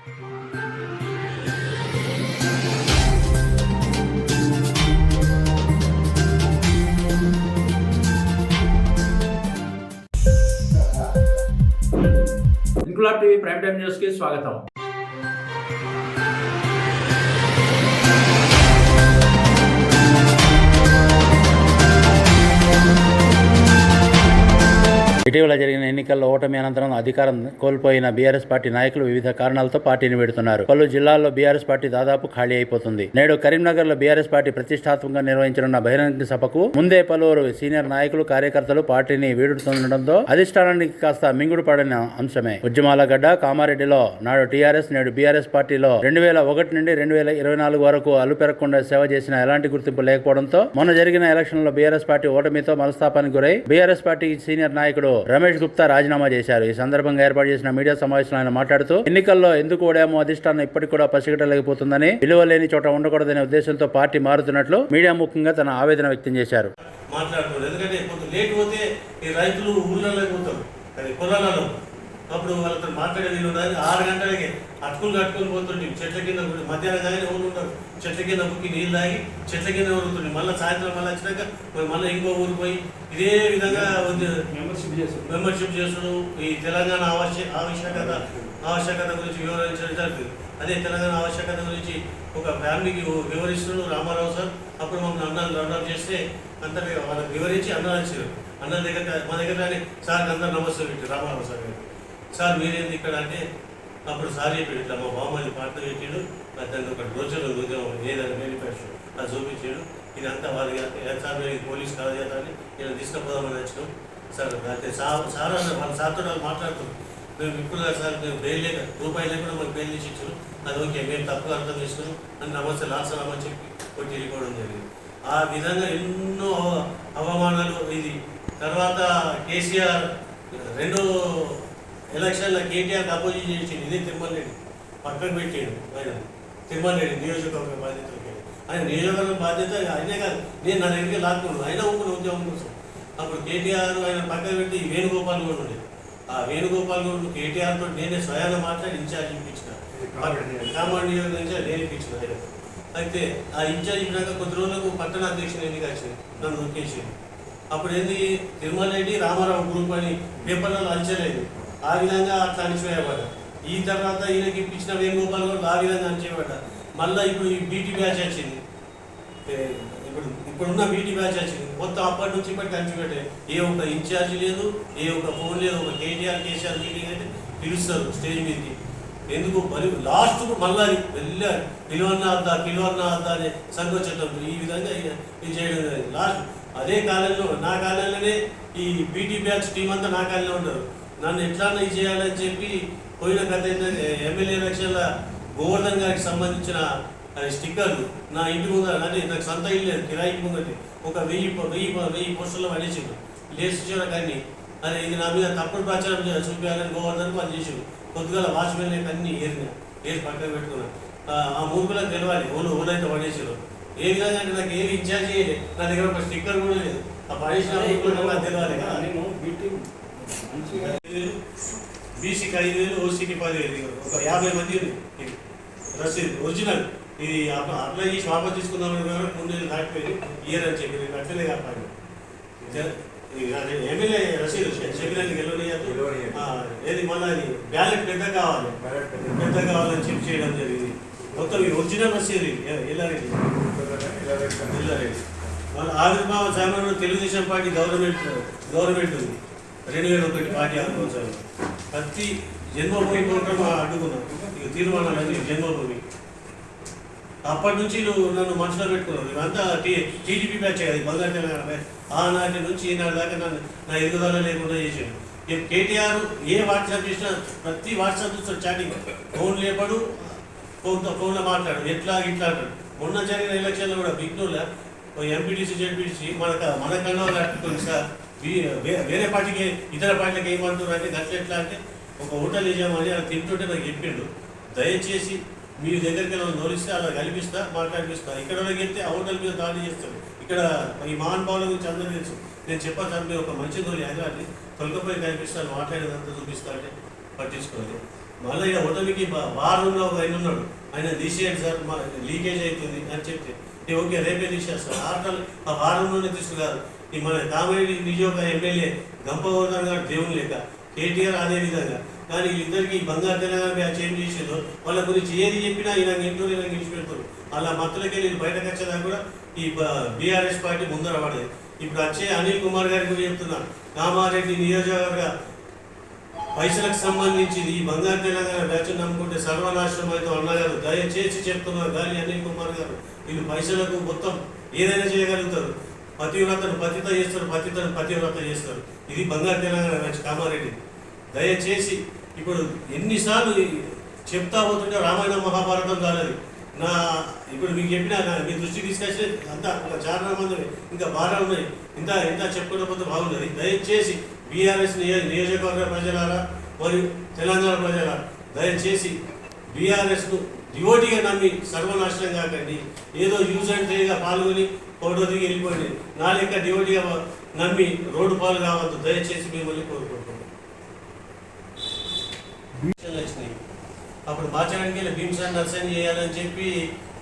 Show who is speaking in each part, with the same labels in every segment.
Speaker 1: Inquilab TV prime time news కి స్వాగతం. ఇటీవల జరిగిన ఎన్నికల్లో ఓటమి అనంతరం అధికారం కోల్పోయిన బీఆర్ఎస్ పార్టీ నాయకులు వివిధ కారణాలతో పార్టీని విడుతున్నారు. పలు జిల్లాల్లో బీఆర్ఎస్ పార్టీ దాదాపు ఖాళీ అయిపోతుంది. నేడు కరీంనగర్ లో బీఆర్ఎస్ పార్టీ ప్రతిష్టాత్మకంగా నిర్వహించనున్న బహిరంగ సభకు ముందే పలువురు సీనియర్ నాయకులు, కార్యకర్తలు పార్టీని వీడుతుండటంతో అధిష్టానానికి కాస్త మింగుడు పడిన అంశమే. ఉద్యమాల గడ్డ కామారెడ్డిలో నాడు టీఆర్ఎస్, నేడు బీఆర్ఎస్ పార్టీలో 2001 నుండి 2024 వరకు అలుపెరగకుండా సేవ చేసిన ఎలాంటి గుర్తింపు లేకపోవడంతో మొన్న జరిగిన ఎలక్షన్ లో బీఆర్ఎస్ పార్టీ ఓటమితో మనస్తాపానికి గురై బీఆర్ఎస్ పార్టీ సీనియర్ నాయకుడు రమేష్ గుప్తా రాజీనామా చేశారు. ఈ సందర్భంగా ఏర్పాటు చేసిన మీడియా సమావేశంలో ఆయన మాట్లాడుతూ ఎన్నికల్లో ఎందుకు ఓడామో అధిష్టానం ఇప్పటికి కూడా పసిగట్టలేకపోతుందని, విలువ లేని చోట ఉండకూడదనే ఉద్దేశంతో పార్టీ మారుతున్నట్లు మీడియా ముఖ్యంగా తన ఆవేదన వ్యక్తం చేశారు.
Speaker 2: అప్పుడు వాళ్ళతో మాట్లాడే వీళ్ళు ఉండాలి. 6 గంటలకి అటుకులు కట్టుకొని పోతుండే చెట్ల కింద, మధ్యాహ్నం కానీ ఎవరు ఉంటారు చెట్ల కింద బుక్కి నీళ్ళు తాగి చెట్ల కింద ఊరుతుండే. మళ్ళీ సాయంత్రం మళ్ళీ వచ్చినాక మళ్ళీ ఇంకో ఊరికి పోయి ఇదే విధంగా మెంబర్షిప్ చేసుడు. ఈ తెలంగాణ ఆవశ్యకత గురించి వివరించడం జరుగుతుంది. అదే తెలంగాణ ఆవశ్యకత గురించి ఒక ఫ్యామిలీకి వివరిస్తున్నాడు రామారావు సార్. అప్పుడు మమ్మల్ని అన్నాలు రౌండప్ చేస్తే అంతగా వాళ్ళకి వివరించి అన్నాలు ఇచ్చారు. అన్న దగ్గర మా దగ్గర సార్కి అందరూ నమస్తే పెట్టారు. రామారావు సార్ గారు, సార్ మీరేంది ఇక్కడ అంటే అప్పుడు సార్ చెప్పాడు, ఇట్లా మా బామ్మని పాటలు పెట్టాడు, దాన్ని ఒక రోజులు ఏదైనా మేనిఫెస్టో అది చూపించాడు. ఇదంతా వాళ్ళకి సార్ మేము పోలీస్ కాదు అని ఇలా తీసుకుపోదామని వచ్చినాం సార్. అయితే సార్ వాళ్ళ సార్తో వాళ్ళు మాట్లాడుతున్నాం. మేము ఇప్పుడు సార్ మేము బెయిల్ లేక రూపాయలు లేకుండా మాకు బెయిల్ చేసి ఇచ్చారు. అది ఓకే, మేము తప్పుగా అర్థం చేసుకున్నాం అని నమస్తే లాల్సలాం అని చెప్పి కొట్టి వెళ్ళిపోవడం జరిగింది. ఆ విధంగా ఎన్నో అవమానాలు. ఇది తర్వాత కేసీఆర్ 2 ఎలక్షన్లో కేటీఆర్కి అపోజిట్ చేసింది. ఇదే తిరుమల రెడ్డి పక్కకు పెట్టాడు. ఆయన తిరుమల రెడ్డి నియోజకవర్గ బాధ్యత ఆయన నియోజకవర్గ బాధ్యత ఆయనే కాదు, నేను నా దగ్గరికి లాక్కున్నాను. అయినా ఊపిన ఉద్యోగం కోసం అప్పుడు కేటీఆర్ ఆయన పక్కకు పెట్టి వేణుగోపాల్ గౌడ్ ఉండేది. ఆ వేణుగోపాల్ గౌడ్ కేటీఆర్తో నేనే స్వయాన్ని మాట్లాడి ఇన్ఛార్జ్ ఇప్పించిన, కామారెడ్డి నియోజకవర్గం ఇన్ఛార్జ్ నేను ఇప్పించిన. ఆయన అయితే ఆ ఇన్ఛార్జ్ ఇచ్చినాక కొద్ది రోజులకు పట్టణ అధ్యక్షుడు ఎన్నిక వచ్చింది, నన్ను నొక్కేసింది. అప్పుడు ఏంది తిరుమల రెడ్డి రామారావు గ్రూప్ అని పేపర్లలో అంచలేదు. ఆ విధంగా అట్లా అణిచివేయబడ్డ. ఈ తర్వాత ఈయనకి ఇప్పించిన వేణుగోపాల్ కూడా ఆ విధంగా అణిచివేయబడ్డ. మళ్ళీ ఇప్పుడు ఈ బీటీ బ్యాచ్ వచ్చింది, ఇప్పుడున్న బీటీ బ్యాచ్ వచ్చింది. మొత్తం అప్పటి నుంచి ఇప్పటికి అణిచిపెట్టే ఏ ఒక్క ఇన్ఛార్జ్ లేదు, ఏ ఒక్క ఫోన్ లేదు. ఒక కేసీఆర్ మీటింగ్ అయితే పిలుస్తారు స్టేజ్ మీదకి. ఎందుకు మరి లాస్ట్కు మళ్ళీ వెళ్ళారు పిలువన్నా వద్దా అనే సంకోచంతో ఈ విధంగా ఇది చేయడం జరిగింది. లాస్ట్ అదే కాలంలో నా కాలంలోనే ఈ బీటీ బ్యాచ్ టీం అంతా నా కాలంలో ఉంటారు. నన్ను ఎట్లా ఇది చేయాలని చెప్పి పోయిన గత ఎమ్మెల్యే ఎలక్షన్ల గోవర్ధన్ గారికి సంబంధించిన స్టిక్కర్లు నా ఇంటి ముందు, అంటే నాకు సొంత ఇల్లు లేదు, కిరాయికి ముంగటి ఒక 1000 పోస్టర్లు పడేసిండు లేచి కానీ. అదే ఇది నా మీద తప్పుడు ప్రచారం చూపించాలని గోవర్ధన్ వాళ్ళు చేసారు. కొద్దిగా వాచ్మెన్ అన్నీ ఏరి పక్కన పెట్టుకున్నాను. ఆ మూర్ఖులకు తెలియాలి ఓనైతే పడేసారు. ఏ విధంగా అంటే నాకు ఏమి ఇన్ఛార్జ్ చేయలేదు, నా దగ్గర ఒక స్టిక్కర్ కూడా లేదు. ఆ పడేసిన మూర్ఖులకు తెలియాలి కదా. బీసీకి 5,000, ఓసీకి 10,000, ఒక 50 మంది రసీదు ఒరిజినల్. ఇది అప్లై చేసి వాపస్ తీసుకుందామని 3 నెలలు దాటిపోయి ఇయర్ అని చెప్పి అట్లనే కాపాడు. ఎమ్మెల్యే రసీదు చెప్పినందుకు ఏది మళ్ళీ అది బ్యాలెట్ పెద్ద కావాలని చెప్పి చేయడం జరిగింది. మొత్తం ఈ ఒరిజినల్ రసీదు ఎల్లారెడ్డి. మళ్ళీ ఆవిర్భావ సమయంలో తెలుగుదేశం పార్టీ గవర్నమెంట్ ఉంది. 2001 పార్టీ ఆవిర్భావం ప్రతి జన్మభూమి ప్రోగ్రామ్ అడ్డుకున్నాం. ఇక తీర్మానాలు జన్మభూమి అప్పటి నుంచి నువ్వు నన్ను మనసులో పెట్టుకున్నావు. ఇవంతా టీడీపీ బ్యాచ్ అది బంగారు తెలంగాణ. ఆనాటి నుంచి ఈనాటి దాకా నా ఎదుగుదల లేకుండా చేశాను. కేటీఆర్ ఏ వాట్సాప్ చేసినా ప్రతి వాట్సాప్ చూస్తాడు, చాటింగ్, ఫోన్ లేపడు, ఫోన్లో మాట్లాడు, ఎట్లా ఇట్లా అంటాడు. మొన్న జరిగిన ఎలక్షన్లో కూడా బిగ్నూర్లో ఎంపీటీసీ జెడ్పీటీసీ మనకన్నా కట్టుకొని సార్ వేరే పార్టీకి ఇతర పార్టీలకు ఏమంటారు అంటే ఎట్లా అంటే ఒక హోటల్ యజమాని అలా తింటుంటే నాకు చెప్పిండు, దయచేసి మీ దగ్గరికి వెళ్ళి నోలిస్తే అలా కల్పిస్తా మాట్లాడిపిస్తాను. ఇక్కడ వెళ్తే ఆ హోటల్ మీద దాడి చేస్తాను. ఇక్కడ ఈ మహానుభావుల గురించి అందరూ తెలుసు. నేను చెప్పాను సార్, మీరు ఒక మంచి నోలి హైదరాబాద్ని తొలకపోయి కనిపిస్తాను, మాట్లాడేదంతా చూపిస్తా అంటే పట్టించుకోవాలి. మళ్ళీ ఇక ఓటమికి బార్లో ఒక ఆయన ఉన్నాడు, ఆయన తీసేయండి సార్ మా లీకేజ్ అవుతుంది అని చెప్తే ఓకే రేపే తీసేస్తాను. ఆ వారంలోనే తీసుకురారు. ఈ మన కామెడీ నిజోగ ఎమ్మెల్యే గంపగోదాన్ గారు దేవుని లేక, కేటీఆర్ అదే విధంగా. కానీ వీళ్ళిద్దరికి బంగారు తెలంగాణ బ్యాచ్ ఏం చేసేదో వాళ్ళ గురించి ఏది చెప్పినా ఇలా ఇంట్లో ఇలా గెలిచిపెడతారు. అలా మత్తులకి వీళ్ళు బయటకు వచ్చేదాకా కూడా ఈ బీఆర్ఎస్ పార్టీ ముందర పడేది. ఇప్పుడు వచ్చే అనిల్ కుమార్ గారి గురించి చెప్తున్నారు, కామారెడ్డి నియోజకవర్గ పైసలకు సంబంధించి ఈ బంగారు తెలంగాణ బ్యాచ్ నమ్ముకుంటే సర్వనాశనం అయితే అన్నగారు దయచేసి చెప్తున్నారు. గాలి అనిల్ కుమార్ గారు వీళ్ళు పైసలకు మొత్తం ఏదైనా చేయగలుగుతారు. పతివ్రతను పతిత చేస్తారు, పతితను పతివ్రత చేస్తారు. ఇది బంగారు తెలంగాణ బ్యాచ్ కామారెడ్డి. దయచేసి ఇప్పుడు ఎన్నిసార్లు చెప్తా పోతుంటే రామాయణ మహాభారతం కాలేదు. ఇప్పుడు మీకు చెప్పినా మీ దృష్టికి తీసుకొచ్చి అంతా ఒక చాలా మంది ఇంకా బాగా ఉన్నాయి. ఇంత చెప్పుకోకపోతే బాగుంటుంది. దయచేసి బీఆర్ఎస్ నియోజకవర్గ ప్రజలారా మరియు తెలంగాణ ప్రజలారా దయచేసి బీఆర్ఎస్ను డివోటీగా నమ్మి సర్వనాశనం కాకండి. ఏదో యూజ్ అండ్ త్రేగా పాల్గొని ఫోటో దిగి వెళ్ళిపోయింది. నా లెక్క డివోటీగా నమ్మి రోడ్డు పాలు కావద్దు. దయచేసి మిమ్మల్ని కోరుకుంటున్నాం. వచ్చినాయి అప్పుడు మార్చడానికి వెళ్ళి భీమ్సాన్ నర్సరీ చేయాలని చెప్పి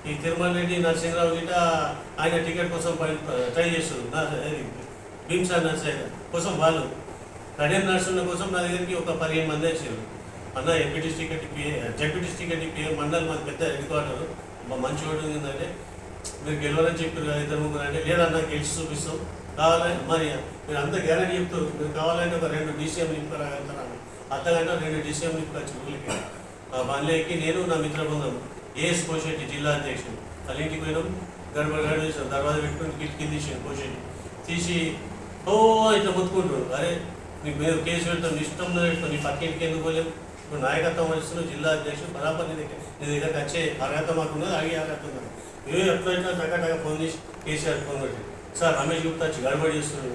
Speaker 2: ఈ తిరుమల రెడ్డి నరసింహరావు గిట ఆయన టికెట్ కోసం ట్రై చేస్తారు. భీమ్సాన్ నర్సరీ కోసం వాళ్ళు కడియం నర్సుల కోసం నా దగ్గరికి ఒక 15 మంది వచ్చారు. అన్న ఎంపీటీస్ టికెట్ జడ్పీటీస్ టికెట్ మండలి మాకు పెద్ద హెడ్ క్వార్టర్ మంచి ఓటు ఉందంటే మీరు గెలవాలని చెప్పారు కదా 2-3 అంటే లేదన్నా గెలిచి చూపిస్తాం కావాలని మరి మీరు అంతా గ్యారెంటీ చెప్తారు. మీరు కావాలంటే ఒక 2 DCM నింపుకోగలుగుతారు. అర్ధగంట 2 DCM నింపుకోవచ్చు ఊళ్ళకి. బండ్లేకి నేను నా మిత్ర బృందం ఏఎస్ కోశెట్టి జిల్లా అధ్యక్షుడు వాళ్ళ ఇంటికి పోయినాం. గడబడి చేసాం, దర్వాజా పెట్టుకుని కింది తీసాను. కోశెట్టి తీసి ఇట్లా మొత్తుకుంటాడు, అరే నీకు మేము కేసు పెడతాం, ఇష్టం పెడతాం, నీ పక్కింటికి ఎందుకు పోలేము. ఇప్పుడు నాయకత్వం వహిస్తున్నావు, జిల్లా అధ్యక్షుడు బరాబర్ నీ దగ్గరకు వచ్చే అర్హత మాకున్నది, అడిగే అర్హత ఉన్నది. ఎప్పుడైనా టగా ఫోన్ చేసి కేసీఆర్ ఫోన్ పెట్టి సార్ రమేష్ గుప్తా వచ్చి గడబడి చేస్తున్నాడు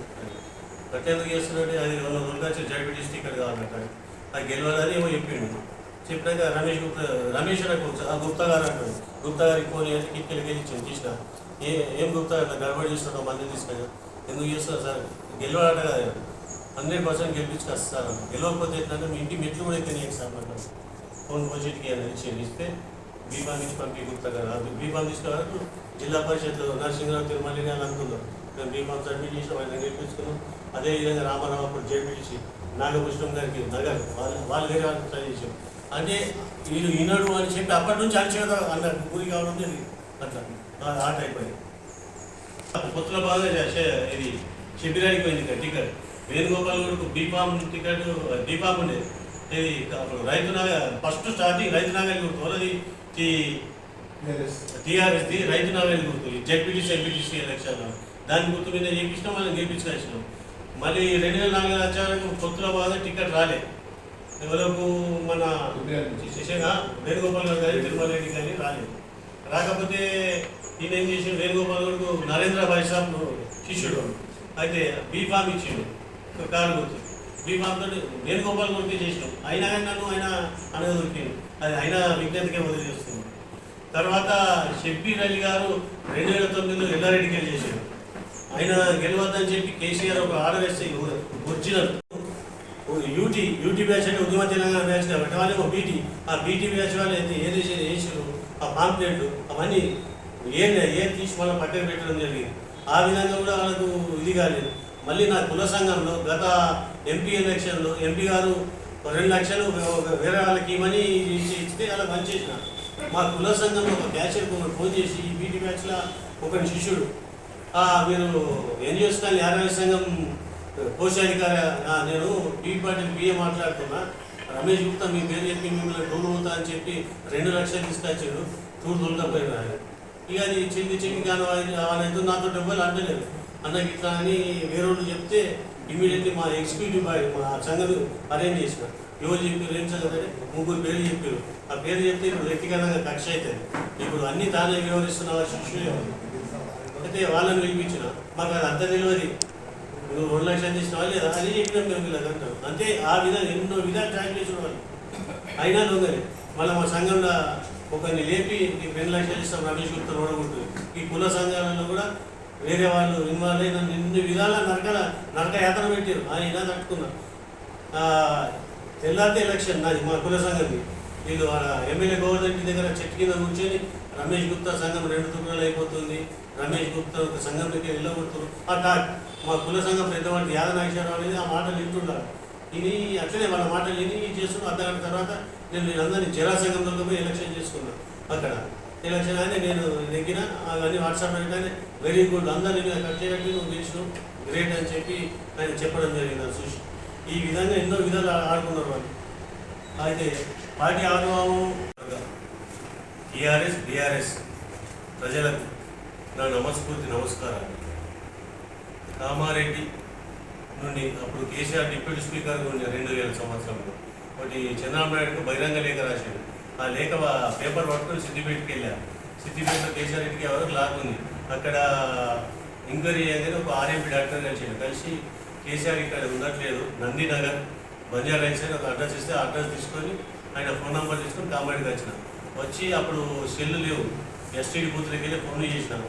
Speaker 2: ఎందుకు చేస్తున్నాడు, అది 2 రోజులుగా వచ్చి జడ్పీటీస్ టికెట్ కావాలంటాడు. అది గెలవాలని ఏమో చెప్పిండు. చెప్పినాక రమేష్ నాకు గుప్తా గారు అంటాడు. గుప్తా గారికి ఫోన్ చేసి కిట్కెళ్ళి గెలిచాను తీసిన ఏం గుప్తా అట్లా గడబడి చేస్తున్నాడు మంది తీసుకొని ఎందుకు చేస్తున్నారు సార్ గెలవాలట కదా 100% గెలిపించుకొస్తారు. గెలవకపోతే ఏంటంటే మీ ఇంటి మెట్లు కూడా ఎక్కనియండి సార్ అన్నాడు. ఫోన్ బడ్జెట్కి అని ఇస్తే బీఫామ్ ఇచ్చి పంపి గుప్తా గారు అది బీఫామ్ తీసుకున్నారు. జిల్లా పరిషత్ నరసింహరావు తిరుమలని అని అనుకున్నాం. మేము బీఫామ్ సబ్మిట్ చేసి వాళ్ళని గెలిపించుకున్నాం. అదేవిధంగా రామారావు అప్పుడు జడ్పీటీసీ నాగభూషణం గారికి నగర్ వాళ్ళు వేరే వాళ్ళకి ట్రై చేసాం. అంటే వీళ్ళు ఈనాడు అని చెప్పి అప్పటి నుంచి అరిచేదా అన్నారు గురి కావడం అట్లా ఆ టైప్ అది. కొత్తలో బాగా ఇది శిబిరానికి పోయింది టికెట్. వేణుగోపాల్ గారికి బీఫామ్ టికెట్ బీఫామ్ ఉండేది. ఇది అప్పుడు రైతు నాగర్ ఫస్ట్ స్టార్టింగ్ రైతు నాగర్ గుర్తు వాళ్ళది టీఆర్ఎస్ది రైతు నాగర్ గుర్తు జడ్పీటీసీ ఎంపీటీసీ ఎలక్షన్లో దాని గుర్తు మీద చేపించినాం, వాళ్ళని గెలిపించుకొచ్చినాం. మళ్ళీ 2004 వచ్చాక కొత్తలో బాగా టికెట్ రాలేదు. ఎవరకు మన వేణుగోపాల్ గారు కానీ తిరుమల రెడ్డి కానీ రాలేదు. రాకపోతే ఈయన ఏం చేసాడు, వేణుగోపాల్ గారు నరేంద్ర వైశాఖ్ శిష్యుడు అయితే బీఫామ్ ఇచ్చిండు కారు గుర్తు. బీఫామ్ తోటి వేణుగోపాల్ గుర్తు చేసినాం. అయినా కానీ నన్ను ఆయన అనేది దొరికింది. అది అయినా విజ్ఞతకే వదిలేస్తుంది. తర్వాత షబ్బీర్ అలీ గారు 2009లో ఎల్లారెడ్డికి వెళ్ళి చేశాడు. ఆయన గెలవద్దని చెప్పి కేసీఆర్ ఒక ఆర్డర్ వేస్తే ఒరిజినల్ యూటీ బ్యాచ్ అంటే ఉద్యమ తెలంగాణ బ్యాచ్ కాబట్టి వాళ్ళేమో ఆ బీటీ బ్యాచ్ వాళ్ళు అయితే ఏది వేసారు ఆ పాంప్లెట్లు అవన్నీ ఏం తీసి మళ్ళీ పక్కన పెట్టడం జరిగింది. ఆ విధంగా కూడా వాళ్ళకు ఇది కాలేదు. మళ్ళీ నా కుల సంఘంలో గత ఎంపీ ఎలక్షన్లో ఎంపీ గారు 2 లక్షలు వేరే వాళ్ళకి ఇవ్వని ఇస్తే అలా పనిచేసిన మా కుల సంఘంలో ఒక బ్యాచ్ ఫోన్ చేసి ఈ బీటీ బ్యాచ్లో ఒక శిష్యుడు మీరు ఎన్జిఓస్ కానీ ఆర్ఎస్ సంఘం కోశాధికారి నేను పీ పార్టీకి పిఏ మాట్లాడుతున్నా రమేష్ గుప్తా మీ పేరు చెప్పి మిమ్మల్ని టూర్ అవుతా అని చెప్పి 2 లక్షలు తీసుకొచ్చాడు. టూర్ దొరకపోయినా ఇక అది చెల్లి కానీ వాళ్ళైతే నాతో డబ్బులు అంటలేదు. అన్నకి ఇట్లా అని వేరే వాళ్ళు చెప్తే ఇమీడియట్లీ మా ఎగ్జిక్యూటివ్ బాయ్ మా సంఘం అరేంజ్ చేసిన. ఎవరు చెప్పారు ఏం సంగతి 3 పేర్లు చెప్పారు. ఆ పేరు చెప్తే ఇప్పుడు వ్యక్తిగతంగా కక్ష అవుతుంది. ఇప్పుడు అన్నీ తానే వివరిస్తున్న శిష్యులే అయితే వాళ్ళని పిలిపించిన మాకు అది అంత తెలియదు. నువ్వు 2 లక్షలు తీసినావా లేదా అది చెప్పినాం మేము ఇలా అంటాం. అంతే ఆ విధంగా ఎన్నో విధాలు ట్రాక్ చేసిన వాళ్ళు అయినా దొంగని మళ్ళీ మా సంఘంలో ఒకరిని లేపి నీకు 2 లక్షలు ఇస్తాం రమేష్ గుప్తా ఓడగొట్టు. ఈ కుల సంఘాలలో కూడా వేరే వాళ్ళు ఇన్వాల్వ్ అయిన 2 విధాల నరక యాతన పెట్టారు. ఆయన తట్టుకున్నా తెల్లారితే ఎలక్షన్ నాది మా కుల సంఘంది. వీళ్ళు ఎమ్మెల్యే గవర్నమెంట్ దగ్గర చెట్టు కింద కూర్చొని రమేష్ గుప్తా సంఘం 2 తుకడాలు అయిపోతుంది, రమేష్ గుప్తా ఒక సంఘంలోకి వెళ్ళగొడుతున్నారు. ఆ టాక్ మా కుల సంఘం పెద్దవాళ్ళు యాదనాగేశ్వరరావు అనేది ఆ మాటలు వింటున్నారు. ఇది అట్లనే వాళ్ళ మాటలు విని చేస్తున్నారు. అర్ధగంట తర్వాత నేను వీళ్ళందరినీ జరా సంఘంలో పోయి ఎలక్షన్ చేసుకున్నాను. అక్కడ ఎలక్షన్ అని నేను నెగ్గిన అవన్నీ వాట్సాప్ పెట్టగానే వెరీ గుడ్ అందరినీ కట్ చేయబట్టి నువ్వు గెలిచినావు గ్రేట్ అని చెప్పి ఆయన చెప్పడం జరిగింది. అది చూసి ఈ విధంగా ఎన్నో విధాలు ఆడుకున్నారు వాళ్ళు. అయితే పార్టీ ఆవిర్భావం టీఆర్ఎస్ బీఆర్ఎస్ ప్రజలకు నా నమస్ఫూర్తి నమస్కారాలు. కామారెడ్డి నుండి అప్పుడు కేసీఆర్ డిప్యూటీ స్పీకర్గా ఉండే 2000 సంవత్సరంలో ఒకటి చంద్రబాబు నాయుడుకు బహిరంగ లేఖ రాశాడు. ఆ లేఖ పేపర్ పట్టుకొని సిద్దిపేటకి వెళ్ళారు. సిద్దిపేటలో కేసీఆర్ ఇంటికి ఎవరికి లాగుంది. అక్కడ ఎంక్వైరీ చేయగానే ఒక ఆర్ఎంపీ డాక్టర్ కలిసి కేసీఆర్ ఇక్కడ ఉండట్లేదు, నందినగర్ బంజారా హిల్స్ అని ఒక అడ్రస్ ఇస్తే ఆ అడ్రస్ తీసుకొని ఆయన ఫోన్ నెంబర్ తీసుకొని కామారెడ్డికి వచ్చిన. వచ్చి అప్పుడు సెల్లు లేవు, ఎస్టీడీ బూత్లకి వెళ్ళి ఫోన్లు చేసినాను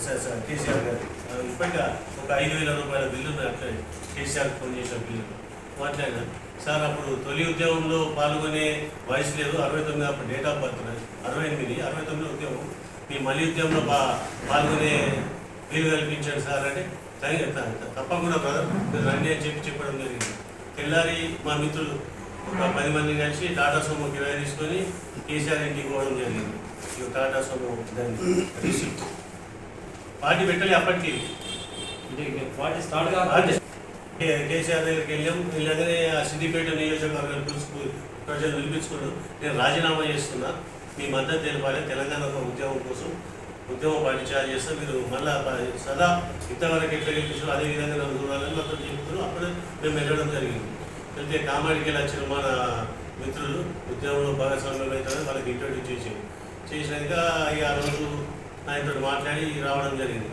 Speaker 2: సార్ కేసీఆర్ గారు. ఇప్పటిగా ఒక 5,000 రూపాయల బిల్లు అట్లా కేసీఆర్కి ఫోన్ చేసిన బిల్లు మాట్లాడినా. సార్ అప్పుడు తొలి ఉద్యమంలో పాల్గొనే వయసు లేదు, 69 అప్పుడు డేట్ ఆఫ్ బర్త్ 68, 69 ఉద్యమం. మీ మళ్ళీ ఉద్యమంలో పాల్గొనే వీలు కల్పించాడు సార్ అంటే తప్పకుండా బ్రదర్ మీరు రండి అని చెప్పడం జరిగింది. తెల్లారి మా మిత్రులు ఒక 10 మంది కలిసి టాటా సోమో కిరాయి తీసుకొని కేసీఆర్ ఇంటికి పోవడం జరిగింది. టాటా సోమో దాన్ని రిసిప్ట్ పార్టీ పెట్టలే అప్పటికి. కేసీఆర్ దగ్గరికి వెళ్ళగానే ఆ సిద్దిపేట నియోజకవర్గాలు ప్రజలు పిలిపించుకున్నాడు. నేను రాజీనామా చేస్తున్నా, మీ మద్దతు తెలపాలి, తెలంగాణ ఉద్యమం కోసం ఉద్యమం పార్టీ చార్జ్ చేస్తే మీరు మళ్ళీ సదా ఇంతవరకు ఎట్లా గెలిపించారు అదేవిధంగా నన్ను చూడాలని అక్కడ చెప్తున్నారు. అప్పుడే మేము వెళ్ళడం జరిగింది. వెళ్తే కామారెడ్డికి వెళ్ళి వచ్చిన మన మిత్రులు ఉద్యమంలో భాగస్వామ్యం అవుతారని వాళ్ళకి ఇంట్రడ్యూస్ చేసినాక ఆ రోజు ఆయనతో మాట్లాడి రావడం జరిగింది.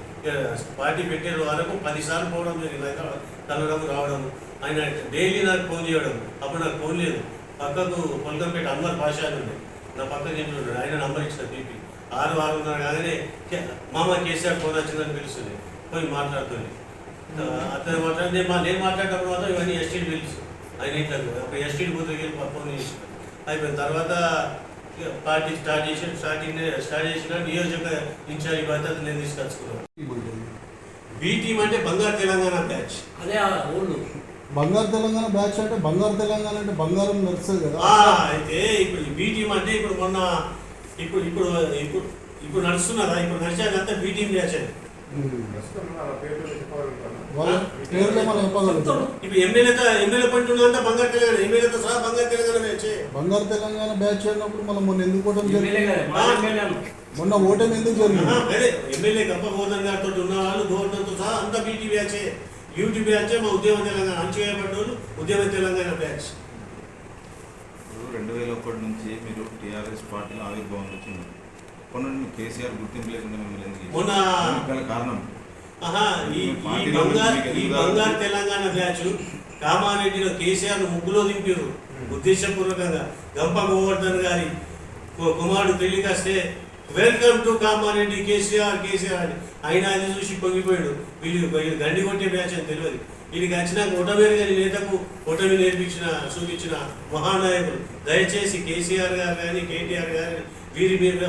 Speaker 2: పార్టీ పెట్టే వరకు 10 సార్లు పోవడం జరిగింది. కలవడం రావడం. ఆయన డైలీ నాకు ఫోన్ చేయడం. అప్పుడు నాకు ఫోన్ లేదు. పక్కకు పొలకంపేట అన్వర్ పాషా అని ఉండే, నా పక్కకి ఇంట్లో ఉన్నాడు. ఆయన నంబర్ ఇచ్చిన బీపీ 6 కాగానే మామ కేసీఆర్ ఫోన్ వచ్చిందని పిలుస్తుంది, పోయి మాట్లాడుతుంది. అతను మాట్లాడి నేను మాట్లాడేటప్పుడు మాత్రం ఇవన్నీ ఎస్టీడీ పిలుసు ఆయన ఇంట్లో అప్పుడు ఎస్టీడీ బూత్కి వెళ్ళి ఫోన్ చేసిన. అయిపోయిన తర్వాత పార్టీ స్టార్ట్ చేసిన నియోజక ఇన్ఛార్జి బాధ్యత నేను తీసుకొచ్చుకున్నాను. బీ టీం అంటే బంగారు తెలంగాణ బ్యాచ్. అదే ఓల్డ్
Speaker 3: బంగారు తెలంగాణ బ్యాచ్ అంటే బంగారు తెలంగాణ అంటే బంగారం నడుస్తుంది కదా.
Speaker 2: అయితే ఇప్పుడు బీ టీం అంటే ఇప్పుడు మొన్న ఇప్పుడు ఇప్పుడు ఇప్పుడు ఇప్పుడు నడుస్తున్నదా, ఇప్పుడు నడిచాకంతా బీ టీం బ్యాచ్ అని ఇప్పుడు ఎమ్మెల్యే పంటుందంతా బంగారు తెలంగాణ, ఎమ్మెల్యేతో సహా బంగారు తెలంగాణ బ్యాచ్.
Speaker 3: బంగారు తెలంగాణ బ్యాచ్ అయినప్పుడు మనం మొన్న ఎందుకు ఓటమి జరిగింది? మొన్న ఓటమి ఎందుకు జరిగింది?
Speaker 2: అదే ఎమ్మెల్యే గంప గోవర్ధన్ గారితో ఉన్న వాళ్ళు గోవర్ధన్తో సహా అంతా బీటీ బ్యాచే, యూటీ బ్యాచే. మా ఉద్యమ తెలంగాణ అంచువేయబడ్డోళ్ళు ఉద్యమ తెలంగాణ బ్యాచ్.
Speaker 4: 2001 నుంచి మీరు టీఆర్ఎస్ పార్టీలో ఆవిర్భావం వచ్చింది. కొన్నింటి కేసీఆర్ గుర్తింపు లేకుండా మిమ్మల్ని కారణం
Speaker 2: ఈ బంగారు తెలంగాణ బ్యాచ్ కామారెడ్డిలో కేసీఆర్ ముగ్గులో దింపారు ఉద్దేశపూర్వకంగా. గంప గోవర్ధన్ గారి కుమారుడు పెళ్లికొస్తే వెల్కమ్ టు కామారెడ్డి కేసీఆర్ అని ఆయన అది చూసి పొంగిపోయాడు. వీళ్ళు గండి కొట్టే బ్యాచ్ అని తెలియదు. వీడికి వచ్చినాక ఓటమి గారి నేతకు ఓటమి చూపించిన మహానాయకులు. దయచేసి కేసీఆర్ గారు కానీ కేటీఆర్ గారు వీరి మీద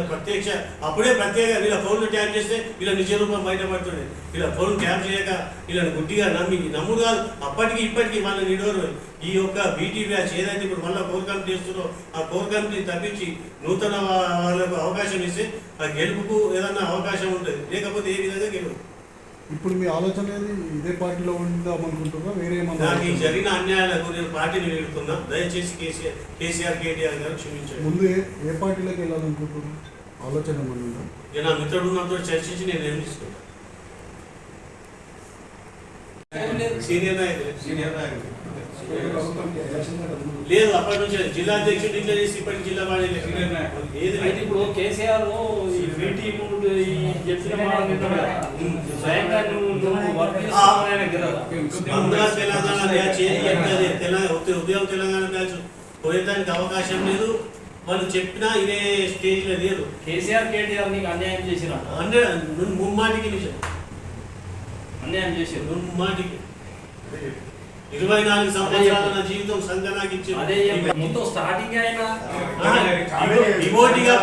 Speaker 2: అప్పుడే ప్రత్యేక వీళ్ళ ఫోన్లు ట్యాప్ చేస్తే వీళ్ళ నిజ రూపం బయటపడుతుంది. వీళ్ళ ఫోన్ ట్యాప్ చేయక వీళ్ళని గుడ్డిగా నమ్ముడు కాదు. అప్పటికి ఇప్పటికీ వాళ్ళని నిడోరు. ఈ యొక్క బీటీ బ్యాచ్ ఏదైతే ఇప్పుడు మళ్ళీ కోర్ కమిటీ చేస్తున్నారో ఆ కోర్ కమిటీని తప్పించి నూతన వాళ్ళకు అవకాశం ఇస్తే ఆ గెలుపుకు ఏదన్నా అవకాశం ఉంటుంది, లేకపోతే ఏ విధంగా గెలుపు.
Speaker 3: ఇప్పుడు మీ ఆలోచన ఏది? ఇదే పార్టీలో ఉందామనుకుంటున్నా వేరే
Speaker 2: నాకు ఈ జరిగిన అన్యాయాలకు నేను పార్టీని వేడుతున్నా. దయచేసి కేసీఆర్ కేటీఆర్ గారు క్షమించారు.
Speaker 3: ముందు ఏ పార్టీలోకి వెళ్ళాలనుకుంటున్నా ఆలోచన ఏమన్నా?
Speaker 2: నా మిత్రుడు నాతో చర్చించి నేను ఏం తీసుకుంటాను. సీనియర్ నాయకులు లేదు అప్పటి నుంచి జిల్లా అధ్యక్షుడు ఇట్లా చేసి ఇప్పటికి జిల్లా వాడే
Speaker 5: ఏది ఇప్పుడు కేసీఆర్
Speaker 2: బంగారు తెలంగాణ బ్యాచ్ ఉద్యమ తెలంగాణ బ్యాచ్ పోయేదానికి అవకాశం లేదు. వాళ్ళు చెప్పినా ఇదే స్టేజ్ లో లేరు.
Speaker 5: కేసీఆర్ కేటీఆర్ నీకు అన్యాయం చేసిన
Speaker 2: ముమ్మాటికి నిజం
Speaker 5: అన్యాయం చేసారు
Speaker 2: ముమ్మాటికి. 24 సంవత్సరాల నా జీవితం సంఘానికి
Speaker 5: అదే మొత్తం స్టార్టింగ్ అయినా
Speaker 2: డివోటీగా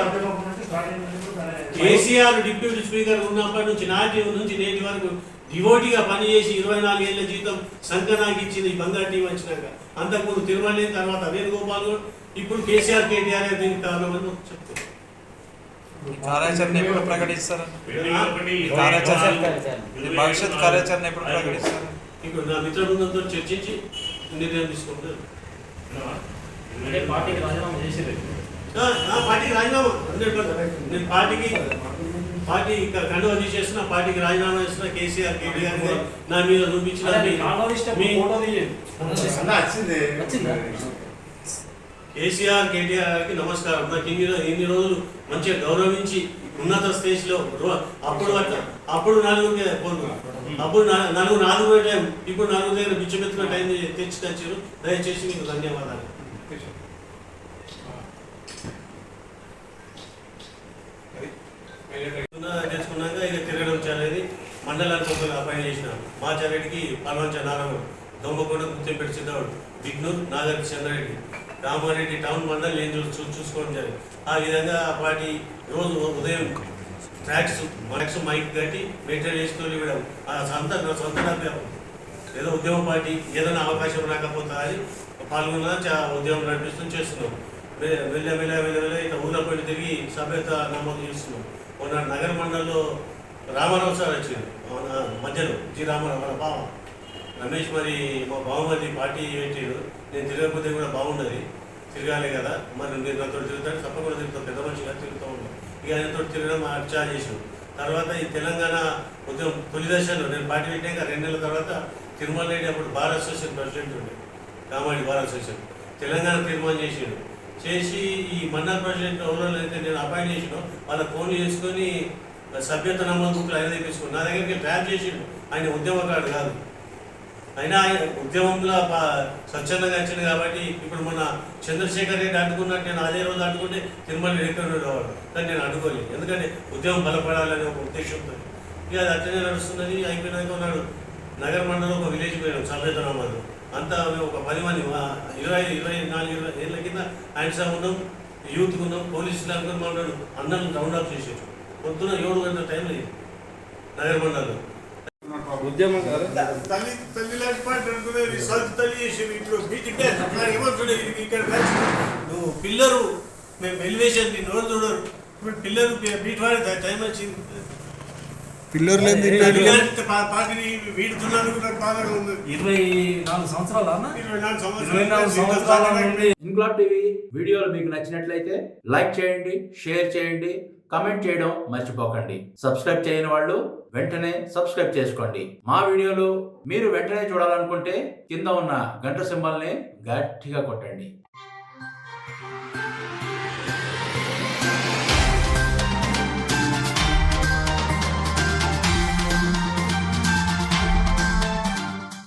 Speaker 2: కేసీఆర్ డిప్యూటీ స్పీకర్ ఉన్నప్పటి నుంచి నాటి నుంచి నేటి వరకు డివోటీగా పనిచేసి 24 ఏళ్ల జీవితం సంఘానికి ఇచ్చింది ఈ బంగారు టీం వచ్చినాక. అంతకుముందు తిరుమల తర్వాత వేణుగోపాల్, ఇప్పుడు కేసీఆర్ కేటీఆర్ దీనికి కారణమని చెప్తారు.
Speaker 6: కార్యాచరణ ఎప్పుడు ప్రకటిస్తారు? భవిష్యత్ కార్యాచరణ ఎప్పుడు ప్రకటిస్తారు?
Speaker 2: ఇప్పుడు నా మిత్ర బృందంతో చర్చించి నిర్ణయం తీసుకుంటారు.
Speaker 5: అంటే పార్టీకి రాజీనామా చేసేది.
Speaker 2: పార్టీకి రాజీనామా 100%. నేను పార్టీ కండువా తీసేసిన, పార్టీకి రాజీనామా చేసిన. కేసీఆర్ కేటీఆర్ నా మీద చూపించిన కేసీఆర్ కేటీఆర్ గారికి నమస్కారం. నాకు ఇన్ని రోజులు మంచిగా గౌరవించి ఉన్నత స్టేజ్లో అప్పుడు నలుగురు టైం, ఇప్పుడు నలుగురు దగ్గర బిచ్చమెత్తున టైం తెచ్చారు. దయచేసి మీకు ధన్యవాదాలు. తెలుసుకున్నాక ఇక తిరగడం అనేది మండలానికి ఒక అపాయింట్ చేసిన మాచారెడ్డికి పల్వంచ నారాయణ, దొంగకొండ గుర్తింపెట్టి సిద్ధవాడు, బిగ్నూర్ నాగర్ చంద్రారెడ్డి, రామారెడ్డి టౌన్ మండలి నేను చూసుకోవడం జరిగింది. ఆ విధంగా ఆ పార్టీ రోజు ఉదయం ట్రాక్స్ మైక్ కట్టి మెయింటైన్ చేసుకొని ఇవ్వడం. ఆ సొంత డబ్బు ఏదో ఉద్యమ పార్టీ ఏదైనా అవకాశం రాకపోతా అని పాల్గొన్నా ఉద్యమం నడిపిస్తూ చేస్తున్నాం. మెల్ల ఇట్లా ఊళ్ళో పోయి తిరిగి సభ్యత నమోదు చేస్తున్నాం. మొన్న నగర మండలంలో రామారావు సార్ వచ్చింది మధ్యలో, జి రామారావు మన బావ రమేష్, మరి మా బావమది పార్టీ పెట్టాడు. నేను తిరగకపోతే కూడా బాగుండదు, తిరగాలి కదా, మరి నేను నాతో తిరుగుతాడు, తప్పకుండా తిరుగుతాం, పెద్ద మనిషిగా తిరుగుతూ ఉన్నాం. ఇక ఆయనతో తిరగడం అర్చా చేసాం. తర్వాత ఈ తెలంగాణ ఉద్యమం తొలి దశలో నేను పార్టీ పెట్టాక 2 నెలల తర్వాత తిరుమల రెడ్డి అప్పుడు బార్ అసోసియేషన్ ప్రెసిడెంట్ ఉండే, కామాడి బార్ అసోసియేషన్, తెలంగాణ తీర్మానం చేసాడు. చేసి ఈ మండల ప్రెసిడెంట్ ఎవరో అయితే నేను అపాయింట్ చేసినాను, వాళ్ళ ఫోన్ చేసుకొని సభ్యత నమోదు బుక్లు ఆయన తెప్పించుకుని నా దగ్గరికి ట్రాప్ చేసిండు. ఆయన ఉద్యమకాడు కాదు, అయినా ఆయన ఉద్యమంలో స్వచ్ఛందంగా వచ్చింది కాబట్టి. ఇప్పుడు మన చంద్రశేఖర్ రెడ్డి అడ్డుకున్నట్టు నేను అదే రోజు అడ్డుకుంటే తిరుమల రెడ్డి ఉండేవాడు, కానీ నేను అడ్డుకోలేదు. ఎందుకంటే ఉద్యమం బలపడాలనే ఒక ఉద్దేశంతో. ఇక అది అట్లనే నడుస్తున్నది. అయిపోయినాక ఉన్నాడు నగర మండలం ఒక విలేజ్ పోయినాం సభ్యత నమోదు. అంతా ఒక 10 మంది 24 ఏళ్ళ కింద ఆయన సార్ ఉన్నాం, యూత్ ఉన్నాం, పోలీసులు అనుకుని ఉన్నాడు. అందరం రౌండ్ అప్ చేసేది. పొద్దున 7 గంటల టైం లేదు నగర మండలంలో.
Speaker 5: ఉద్యమం
Speaker 2: తల్లి లాంటి పాట అనుకునేది సొంత తల్లి చేసేది. ఇప్పుడు మీటింగ్ ఏమంటుండే ఇక్కడ నువ్వు పిల్లరు, మేము ఎలివేషన్ నీ నోరు చూడరు. ఇప్పుడు పిల్లరు బీట్ వాడి టైం వచ్చింది.
Speaker 3: పిల్లర్లు
Speaker 2: పార్టీని వీడుతున్నారు నాకు బాగా ఉంది.
Speaker 5: 24 సంవత్సరాలు
Speaker 2: 24 సంవత్సరాల
Speaker 1: ఇంక్లాబ్ టీవీ వీడియోలు మీకు నచ్చినట్లయితే లైక్ చేయండి, షేర్ చేయండి, కమెంట్ చేయడం మర్చిపోకండి. సబ్స్క్రైబ్ చేయని వాళ్ళు వెంటనే సబ్స్క్రైబ్ చేసుకోండి. మా వీడియోలు మీరు వెంటనే చూడాలనుకుంటే కింద ఉన్న గంట సింబల్ని గట్టిగా కొట్టండి.